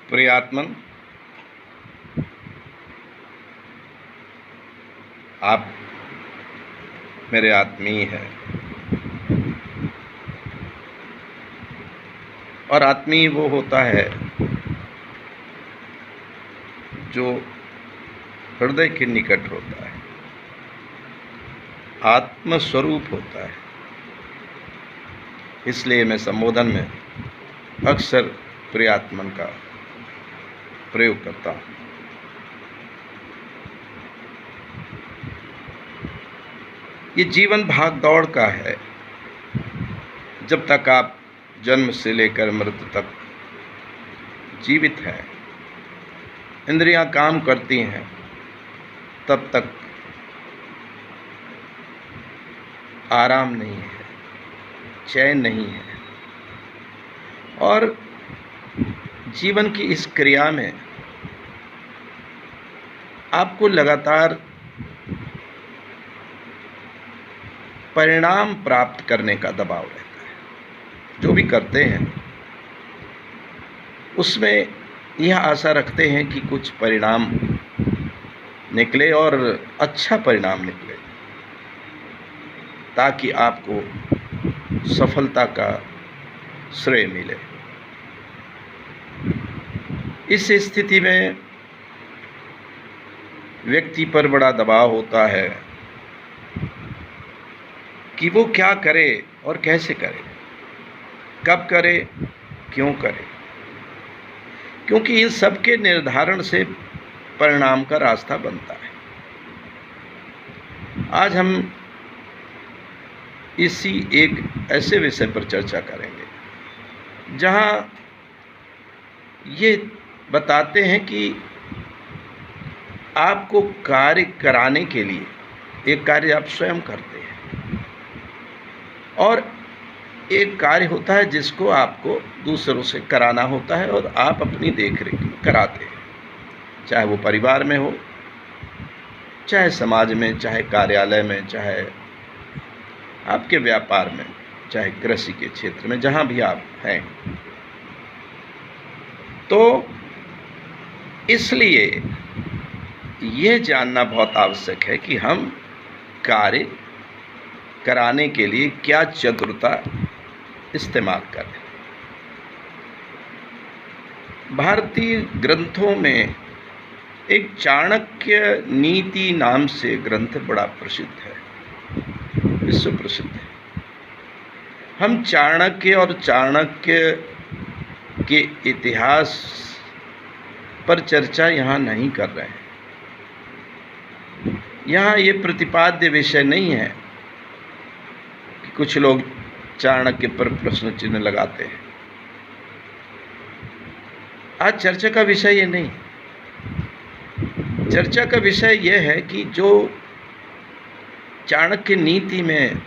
प्रियात्मन, आप मेरे आत्मीय हैं और आत्मीय वो होता है जो हृदय के निकट होता है, आत्मस्वरूप होता है। इसलिए मैं संबोधन में अक्सर प्रियात्मन का प्रयोग करता हूँ। ये जीवन भाग दौड़ का है। जब तक आप जन्म से लेकर मृत्यु तक जीवित हैं, इंद्रियां काम करती हैं, तब तक आराम नहीं है, चैन नहीं है। और जीवन की इस क्रिया में आपको लगातार परिणाम प्राप्त करने का दबाव रहता है। जो भी करते हैं उसमें यह आशा रखते हैं कि कुछ परिणाम निकले और अच्छा परिणाम निकले, ताकि आपको सफलता का श्रेय मिले। इस स्थिति में व्यक्ति पर बड़ा दबाव होता है कि वो क्या करे और कैसे करे, कब करे, क्यों करे, क्योंकि इन सब के निर्धारण से परिणाम का रास्ता बनता है। आज हम इसी एक ऐसे विषय पर चर्चा करेंगे जहां ये बताते हैं कि आपको कार्य कराने के लिए एक कार्य आप स्वयं करते हैं और एक कार्य होता है जिसको आपको दूसरों से कराना होता है और आप अपनी देखरेख में कराते हैं। चाहे वो परिवार में हो, चाहे समाज में, चाहे कार्यालय में, चाहे आपके व्यापार में, चाहे कृषि के क्षेत्र में, जहाँ भी आप हैं। तो इसलिए यह जानना बहुत आवश्यक है कि हम कार्य कराने के लिए क्या चतुरता इस्तेमाल करें। भारतीय ग्रंथों में एक चाणक्य नीति नाम से ग्रंथ बड़ा प्रसिद्ध है, विश्व प्रसिद्ध है। हम चाणक्य और चाणक्य के इतिहास पर चर्चा यहाँ नहीं कर रहे हैं। यहाँ ये प्रतिपाद्य विषय नहीं है कि कुछ लोग चाणक्य पर प्रश्न चिन्ह लगाते हैं। आज चर्चा का विषय ये नहीं। चर्चा का विषय यह है कि जो चाणक्य नीति में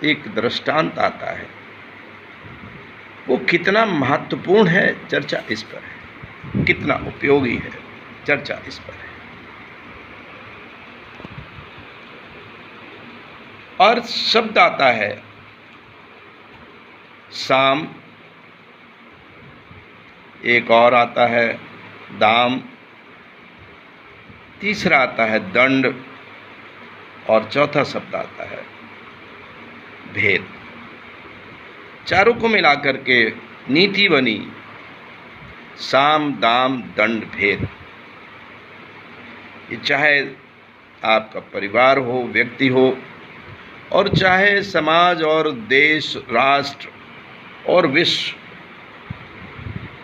एक दृष्टांत आता है वो कितना महत्वपूर्ण है, चर्चा इस पर है। कितना उपयोगी है, चर्चा इस पर है। और शब्द आता है साम, एक और आता है दाम, तीसरा आता है दंड और चौथा शब्द आता है भेद। चारों को मिलाकर के नीति बनी साम, दाम, दंड, भेद। ये चाहे आपका परिवार हो, व्यक्ति हो, और चाहे समाज और देश, राष्ट्र और विश्व,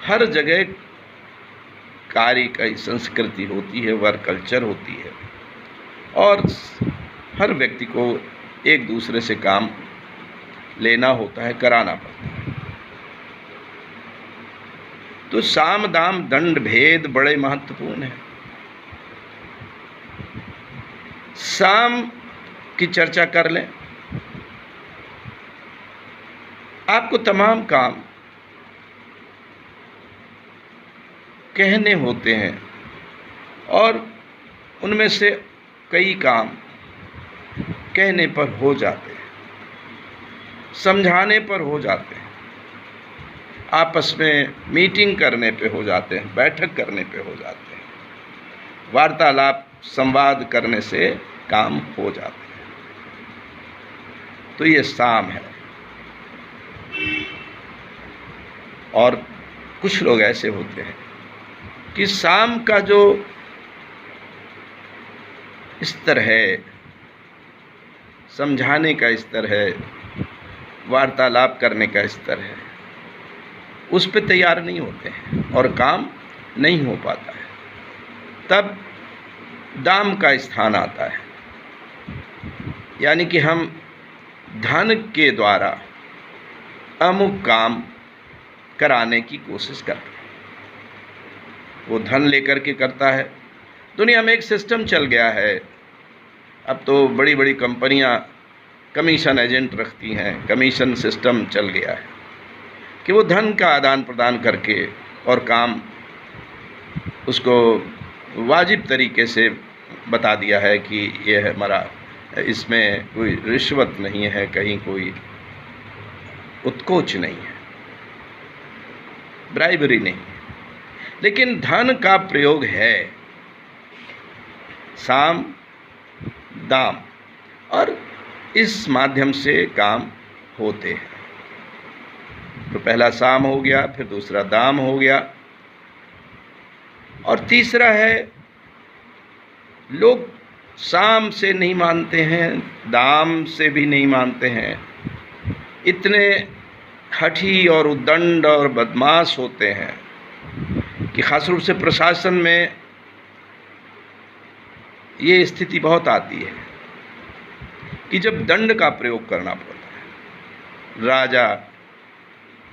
हर जगह कार्य की संस्कृति होती है, वर्क कल्चर होती है और हर व्यक्ति को एक दूसरे से काम लेना होता है, कराना पड़ता है। तो साम, दाम, दंड, भेद बड़े महत्वपूर्ण है। साम की चर्चा कर लें। आपको तमाम काम कहने होते हैं और उनमें से कई काम कहने पर हो जाते हैं, समझाने पर हो जाते हैं। आपस में मीटिंग करने पे हो जाते हैं, बैठक करने पे हो जाते हैं, वार्तालाप संवाद करने से काम हो जाते हैं। तो ये साम है। और कुछ लोग ऐसे होते हैं कि साम का जो स्तर है, समझाने का स्तर है, वार्तालाप करने का स्तर है, उस पे तैयार नहीं होते हैं और काम नहीं हो पाता है। तब दाम का स्थान आता है, यानी कि हम धन के द्वारा अमुक काम कराने की कोशिश करते हैं। वो धन लेकर के करता है। दुनिया में एक सिस्टम चल गया है, अब तो बड़ी बड़ी कंपनियां कमीशन एजेंट रखती हैं, कमीशन सिस्टम चल गया है कि वो धन का आदान प्रदान करके और काम उसको वाजिब तरीके से बता दिया है कि ये है हमारा, इसमें कोई रिश्वत नहीं है, कहीं कोई उत्कोच नहीं है, ब्राइबरी नहीं है, लेकिन धन का प्रयोग है, साम दाम, और इस माध्यम से काम होते हैं। तो पहला साम हो गया, फिर दूसरा दाम हो गया, और तीसरा है लोग साम से नहीं मानते हैं, दाम से भी नहीं मानते हैं, इतने हठी और उद्दंड और बदमाश होते हैं कि खास रूप से प्रशासन में ये स्थिति बहुत आती है कि जब दंड का प्रयोग करना पड़ता है। राजा,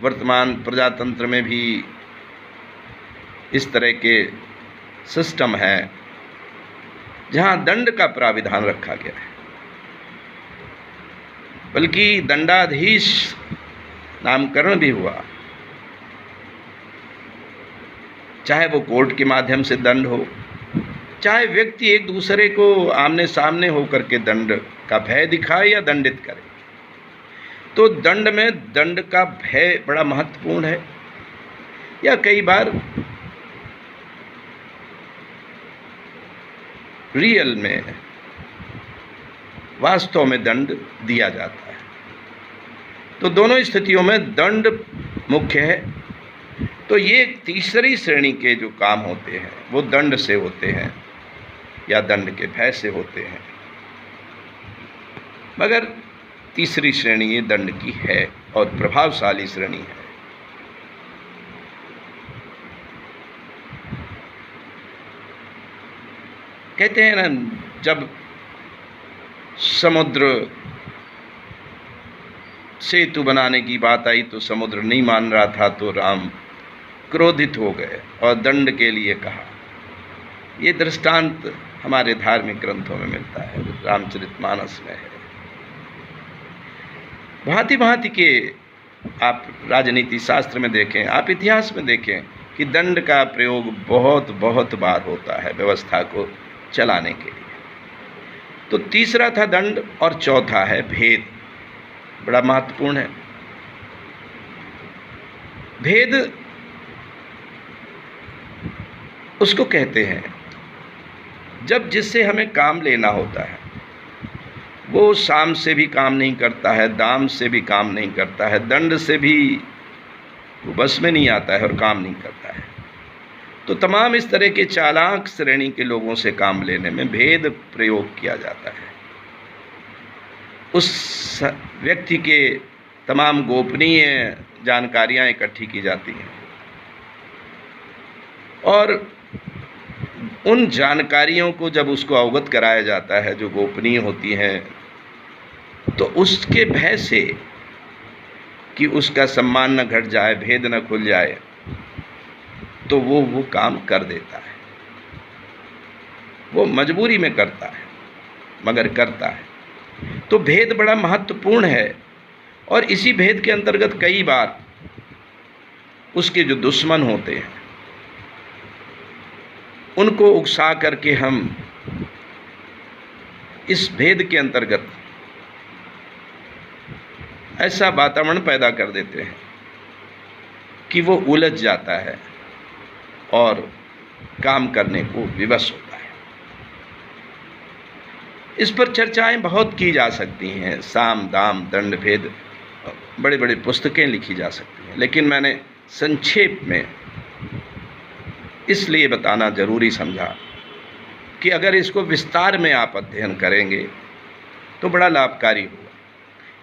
वर्तमान प्रजातंत्र में भी इस तरह के सिस्टम है जहां दंड का प्राविधान रखा गया है, बल्कि दंडाधीश नामकरण भी हुआ, चाहे वो कोर्ट के माध्यम से दंड हो, चाहे व्यक्ति एक दूसरे को आमने सामने होकर के दंड का भय दिखाए या दंडित करे। तो दंड में दंड का भय बड़ा महत्वपूर्ण है, या कई बार रियल में वास्तव में दंड दिया जाता है। तो दोनों स्थितियों में दंड मुख्य है। तो ये तीसरी श्रेणी के जो काम होते हैं वो दंड से होते हैं या दंड के भय से होते हैं, मगर तीसरी श्रेणी ये दंड की है और प्रभावशाली श्रेणी है। कहते हैं ना, जब समुद्र सेतु बनाने की बात आई तो समुद्र नहीं मान रहा था, तो राम क्रोधित हो गए और दंड के लिए कहा। ये दृष्टांत हमारे धार्मिक ग्रंथों में मिलता है, रामचरितमानस में है। भांति भांति के आप राजनीति शास्त्र में देखें, आप इतिहास में देखें कि दंड का प्रयोग बहुत बहुत बार होता है व्यवस्था को चलाने के लिए। तो तीसरा था दंड और चौथा है भेद, बड़ा महत्वपूर्ण है। भेद उसको कहते हैं जब जिससे हमें काम लेना होता है वो साम से भी काम नहीं करता है, दाम से भी काम नहीं करता है, दंड से भी वो बस में नहीं आता है और काम नहीं करता है। तो तमाम इस तरह के चालाक श्रेणी के लोगों से काम लेने में भेद प्रयोग किया जाता है। उस व्यक्ति के तमाम गोपनीय जानकारियां इकट्ठी की जाती हैं और उन जानकारियों को जब उसको अवगत कराया जाता है जो गोपनीय होती हैं, तो उसके भय से कि उसका सम्मान न घट जाए, भेद न खुल जाए, तो वो काम कर देता है। वो मजबूरी में करता है मगर करता है। तो भेद बड़ा महत्वपूर्ण है और इसी भेद के अंतर्गत कई बार उसके जो दुश्मन होते हैं उनको उकसा करके हम इस भेद के अंतर्गत ऐसा वातावरण पैदा कर देते हैं कि वो उलझ जाता है और काम करने को विवश होता है। इस पर चर्चाएं बहुत की जा सकती हैं, साम दाम दंड भेद, बड़ी बड़ी पुस्तकें लिखी जा सकती हैं, लेकिन मैंने संक्षेप में इसलिए बताना जरूरी समझा कि अगर इसको विस्तार में आप अध्ययन करेंगे तो बड़ा लाभकारी होगा।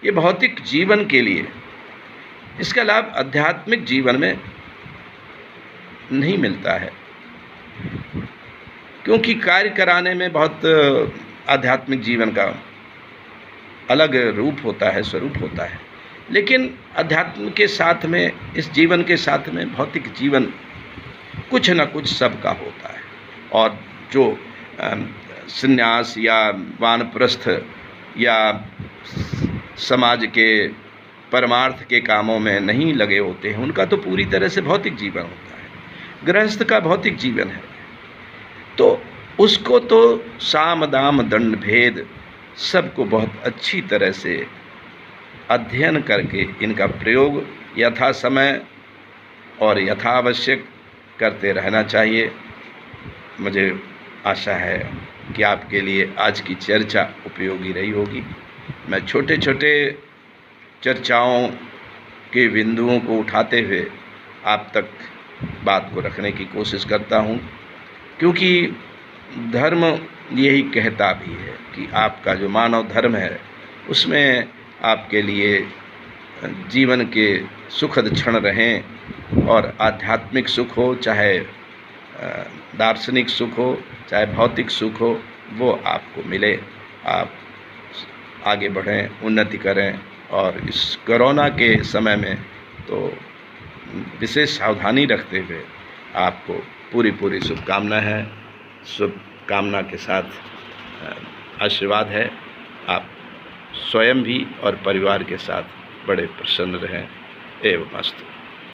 ये भौतिक जीवन के लिए, इसका लाभ आध्यात्मिक जीवन में नहीं मिलता है, क्योंकि कार्य कराने में बहुत आध्यात्मिक जीवन का अलग रूप होता है, स्वरूप होता है, लेकिन अध्यात्म के साथ में, इस जीवन के साथ में भौतिक जीवन कुछ न कुछ सबका होता है। और जो संन्यास या वानप्रस्थ या समाज के परमार्थ के कामों में नहीं लगे होते हैं, उनका तो पूरी तरह से भौतिक जीवन होता है। गृहस्थ का भौतिक जीवन है, तो उसको तो साम दाम दंड भेद सबको बहुत अच्छी तरह से अध्ययन करके इनका प्रयोग यथा समय और यथावश्यक करते रहना चाहिए। मुझे आशा है कि आपके लिए आज की चर्चा उपयोगी रही होगी। मैं छोटे छोटे चर्चाओं के बिंदुओं को उठाते हुए आप तक बात को रखने की कोशिश करता हूँ, क्योंकि धर्म यही कहता भी है कि आपका जो मानव धर्म है उसमें आपके लिए जीवन के सुखद क्षण रहें, और आध्यात्मिक सुख हो, चाहे दार्शनिक सुख हो, चाहे भौतिक सुख हो, वो आपको मिले। आप आगे बढ़ें, उन्नति करें, और इस कोरोना के समय में तो विशेष सावधानी रखते हुए आपको पूरी पूरी शुभकामना है। शुभकामना के साथ आशीर्वाद है, आप स्वयं भी और परिवार के साथ बड़े प्रसन्न रहें। एवं अस्तु।